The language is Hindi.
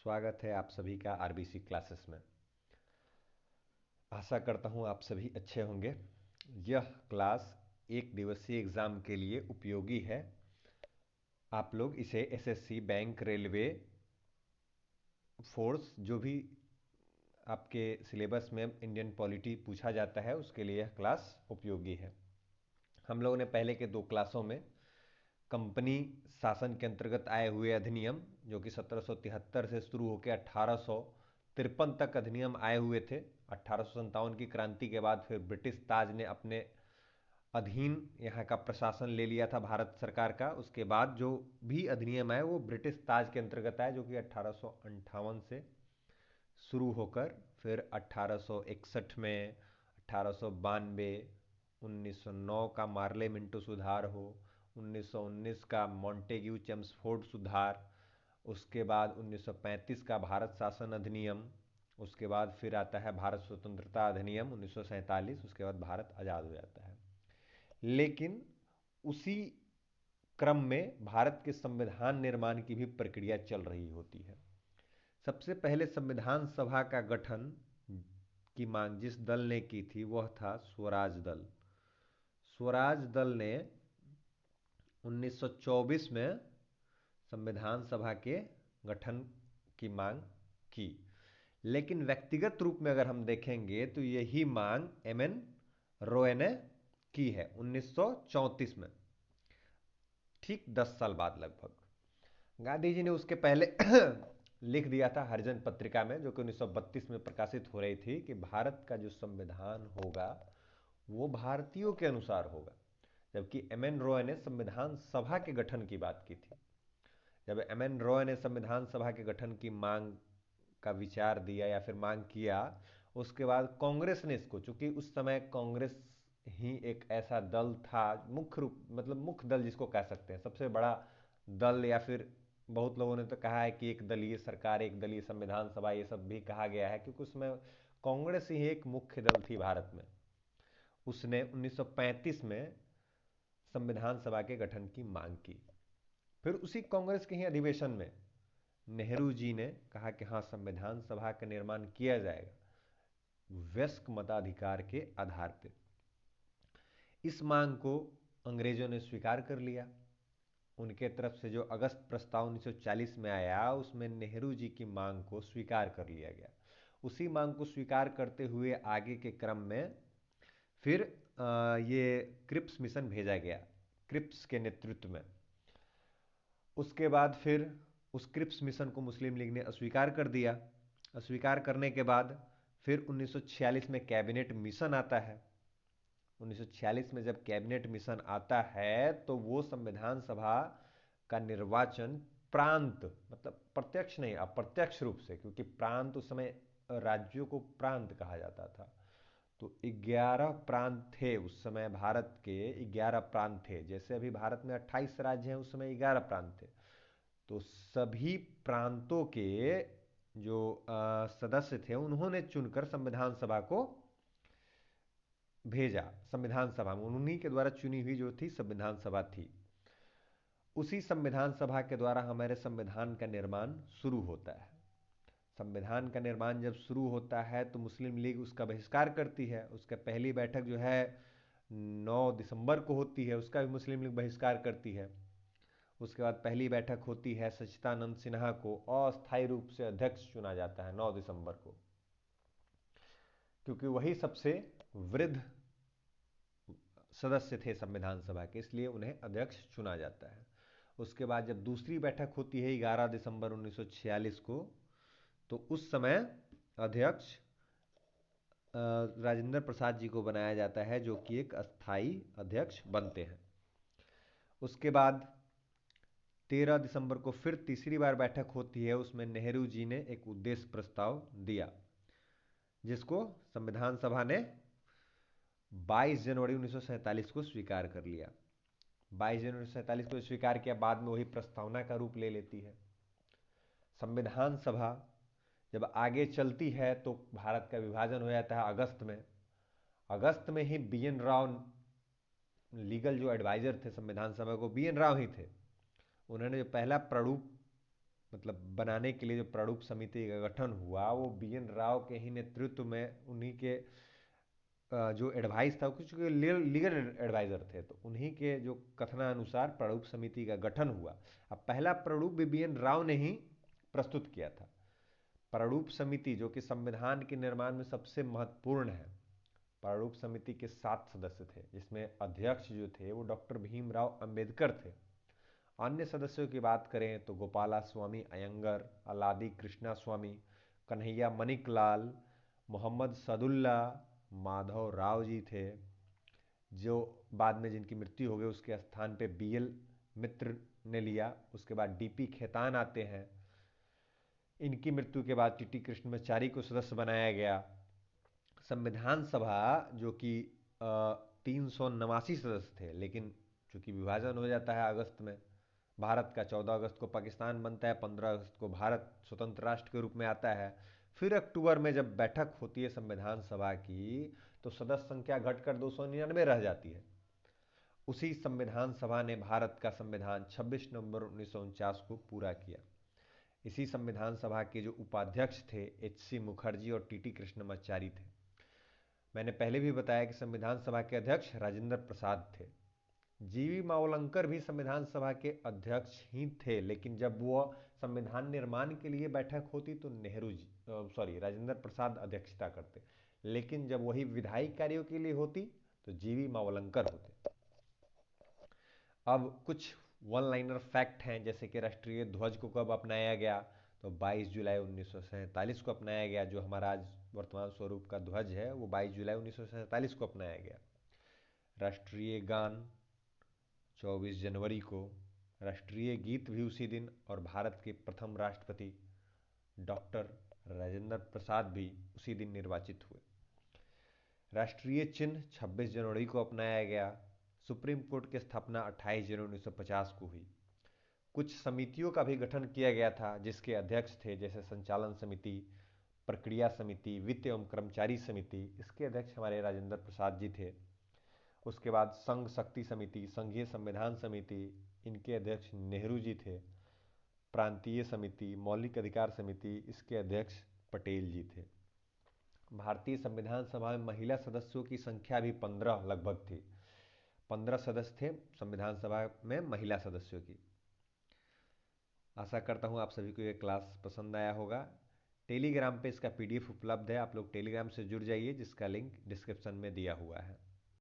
स्वागत है आप सभी का आरबीसी क्लासेस में। आशा करता हूँ आप सभी अच्छे होंगे। यह क्लास एक दिवसीय एग्ज़ाम के लिए उपयोगी है। आप लोग इसे एसएससी, बैंक, रेलवे, फोर्स, जो भी आपके सिलेबस में इंडियन पॉलिटी पूछा जाता है उसके लिए यह क्लास उपयोगी है। हम लोगों ने पहले के दो क्लासों में कंपनी शासन के अंतर्गत आए हुए अधिनियम, जो कि 1773 से शुरू होकर 1853 तक अधिनियम आए हुए थे। 1857 की क्रांति के बाद फिर ब्रिटिश ताज ने अपने अधीन यहाँ का प्रशासन ले लिया था भारत सरकार का। उसके बाद जो भी अधिनियम आए वो ब्रिटिश ताज के अंतर्गत आए, जो कि 1858 से शुरू होकर फिर 1861 में, 1892, 1909 का मार्ले मिंटो सुधार हो, 1919 का मॉन्टेग्यू चेम्सफोर्ड सुधार, उसके बाद 1935 का भारत शासन अधिनियम, उसके बाद फिर आता है भारत स्वतंत्रता अधिनियम 1947, उसके बाद भारत आज़ाद हो जाता है। लेकिन उसी क्रम में भारत के संविधान निर्माण की भी प्रक्रिया चल रही होती है। सबसे पहले संविधान सभा का गठन की मांग जिस दल ने की थी वह था स्वराज दल। स्वराज दल ने 1924 में संविधान सभा के गठन की मांग की। लेकिन व्यक्तिगत रूप में अगर हम देखेंगे तो यही मांग एम एन रॉय ने की है 1934 में, ठीक 10 साल बाद लगभग। गांधी जी ने उसके पहले लिख दिया था हरिजन पत्रिका में, जो कि 1932 में प्रकाशित हो रही थी, कि भारत का जो संविधान होगा वो भारतीयों के अनुसार होगा। जबकि एम एन रॉय ने संविधान सभा के गठन की बात की थी। जब एम एन रॉय ने संविधान सभा के गठन की मांग का विचार दिया या फिर मांग किया, उसके बाद कांग्रेस ने इसको, चूंकि उस समय कांग्रेस ही एक ऐसा दल था, मुख्य रूप मतलब मुख्य दल जिसको कह सकते हैं, सबसे बड़ा दल, या फिर बहुत लोगों ने तो कहा है कि एक दलीय सरकार, एक दलीय संविधान सभा, ये सब भी कहा गया है, क्योंकि उसमें कांग्रेस ही एक मुख्य दल थी भारत में। उसने 1935 में संविधान सभा के गठन की मांग की। फिर उसी कांग्रेस के ही अधिवेशन में नेहरू जी ने कहा कि हाँ, संविधान सभा का निर्माण किया जाएगा वयस्क मताधिकार के आधार पर। इस मांग को अंग्रेजों ने स्वीकार कर लिया। उनके तरफ से जो अगस्त प्रस्ताव 1940 में आया उसमें नेहरू जी की मांग को स्वीकार कर लिया गया। उसी मांग को स्वीकार करते हुए आगे के क्रम में फिर ये क्रिप्स मिशन भेजा गया, क्रिप्स के नेतृत्व में। उसके बाद फिर उस क्रिप्स मिशन को मुस्लिम लीग ने अस्वीकार कर दिया। अस्वीकार करने के बाद फिर 1946 में कैबिनेट मिशन आता है। 1946 में जब कैबिनेट मिशन आता है तो वो संविधान सभा का निर्वाचन प्रांत, मतलब प्रत्यक्ष नहीं अप्रत्यक्ष रूप से, क्योंकि प्रांत उस समय राज्यों को प्रांत कहा जाता था, तो 11 प्रांत थे उस समय। भारत के 11 प्रांत थे। जैसे अभी भारत में 28 राज्य हैं, उस समय 11 प्रांत थे। तो सभी प्रांतों के जो सदस्य थे उन्होंने चुनकर संविधान सभा को भेजा। संविधान सभा में उन्हीं के द्वारा चुनी हुई जो थी संविधान सभा थी। उसी संविधान सभा के द्वारा हमारे संविधान का निर्माण शुरू होता है। संविधान का निर्माण जब शुरू होता है तो मुस्लिम लीग उसका बहिष्कार करती है। उसका पहली बैठक जो है 9 दिसंबर को होती है, उसका भी मुस्लिम लीग बहिष्कार करती है। उसके बाद पहली बैठक होती है, सच्चिदानंद सिन्हा को अस्थायी रूप से अध्यक्ष चुना जाता है 9 दिसंबर को, क्योंकि वही सबसे वृद्ध सदस्य थे संविधान सभा के, इसलिए उन्हें अध्यक्ष चुना जाता है। उसके बाद जब दूसरी बैठक होती है 11 दिसंबर 1946 को, तो उस समय अध्यक्ष राजेंद्र प्रसाद जी को बनाया जाता है, जो कि एक अस्थाई अध्यक्ष बनते हैं। उसके बाद 13 दिसंबर को फिर तीसरी बार बैठक होती है। उसमें नेहरू जी ने एक उद्देश्य प्रस्ताव दिया, जिसको संविधान सभा ने 22 जनवरी 1947 को स्वीकार कर लिया। 22 जनवरी 1947 को स्वीकार किया, बाद में वही प्रस्तावना का रूप ले लेती है। संविधान सभा जब आगे चलती है तो भारत का विभाजन हो जाता है अगस्त में। अगस्त में ही बी एन राव, लीगल जो एडवाइजर थे संविधान सभा को, बी एन राव ही थे। उन्होंने जो पहला प्रारूप मतलब बनाने के लिए जो प्रारूप समिति का गठन हुआ वो बी एन राव के ही नेतृत्व में, उन्हीं के जो एडवाइस था, कुछ लीगल एडवाइजर थे, तो उन्हीं के जो कथनानुसार प्रारूप समिति का गठन हुआ। अब पहला प्रारूप भी बी एन राव ने ही प्रस्तुत किया था। प्रारूप समिति जो कि संविधान के निर्माण में सबसे महत्वपूर्ण है, प्रारूप समिति के 7 सदस्य थे, जिसमें अध्यक्ष जो थे वो डॉक्टर भीमराव अंबेडकर थे। अन्य सदस्यों की बात करें तो गोपाला स्वामी अयंगर, अलादी कृष्णा स्वामी, कन्हैया मणिकलाल, मोहम्मद सदुल्ला, माधव राव जी थे, जो बाद में जिनकी मृत्यु हो गई उसके स्थान पे बी एल मित्र ने लिया। उसके बाद डी पी खेतान आते हैं, इनकी मृत्यु के बाद टी टी कृष्णमाचारी को सदस्य बनाया गया। संविधान सभा जो कि 389 सदस्य थे, लेकिन चूंकि विभाजन हो जाता है अगस्त में, भारत का 14 अगस्त को पाकिस्तान बनता है, 15 अगस्त को भारत स्वतंत्र राष्ट्र के रूप में आता है। फिर अक्टूबर में जब बैठक होती है संविधान सभा की, तो सदस्य संख्या घटकर 299 रह जाती है। उसी संविधान सभा ने भारत का संविधान 26 नवंबर 1949 को पूरा किया। इसी संविधान सभा के जो उपाध्यक्ष थे एच सी मुखर्जी और टी टी कृष्णमाचारी थे। मैंने पहले भी बताया कि संविधान सभा के अध्यक्ष राजेंद्र प्रसाद थे। जीवी मावलंकर भी संविधान सभा के अध्यक्ष ही थे, लेकिन जब वो संविधान निर्माण के लिए बैठक होती तो नेहरू जी, सॉरी, राजेंद्र प्रसाद अध्यक्षता करते, लेकिन जब वही विधायी कार्यों के लिए होती तो जीवी मावलंकर होते। अब कुछ वन लाइनर फैक्ट हैं, जैसे कि राष्ट्रीय ध्वज को कब अपनाया गया, तो 22 जुलाई 1947 को अपनाया गया। जो हमारा आज वर्तमान स्वरूप का ध्वज है वो 22 जुलाई 1947 को अपनाया गया। राष्ट्रीय गान 24 जनवरी को, राष्ट्रीय गीत भी उसी दिन, और भारत के प्रथम राष्ट्रपति डॉक्टर राजेंद्र प्रसाद भी उसी दिन निर्वाचित हुए। राष्ट्रीय चिन्ह 26 जनवरी को अपनाया गया। सुप्रीम कोर्ट की स्थापना 28 जनवरी 1950 को हुई। कुछ समितियों का भी गठन किया गया था जिसके अध्यक्ष थे, जैसे संचालन समिति, प्रक्रिया समिति, वित्त एवं कर्मचारी समिति, इसके अध्यक्ष हमारे राजेंद्र प्रसाद जी थे। उसके बाद संघ शक्ति समिति, संघीय संविधान समिति, इनके अध्यक्ष नेहरू जी थे। प्रांतीय समिति, मौलिक अधिकार समिति, इसके अध्यक्ष पटेल जी थे। भारतीय संविधान सभा में महिला सदस्यों की संख्या भी 15 लगभग थी। 15 सदस्य थे संविधान सभा में महिला सदस्यों की। आशा करता हूँ आप सभी को ये क्लास पसंद आया होगा। टेलीग्राम पे इसका पीडीएफ उपलब्ध है, आप लोग टेलीग्राम से जुड़ जाइए, जिसका लिंक डिस्क्रिप्शन में दिया हुआ है।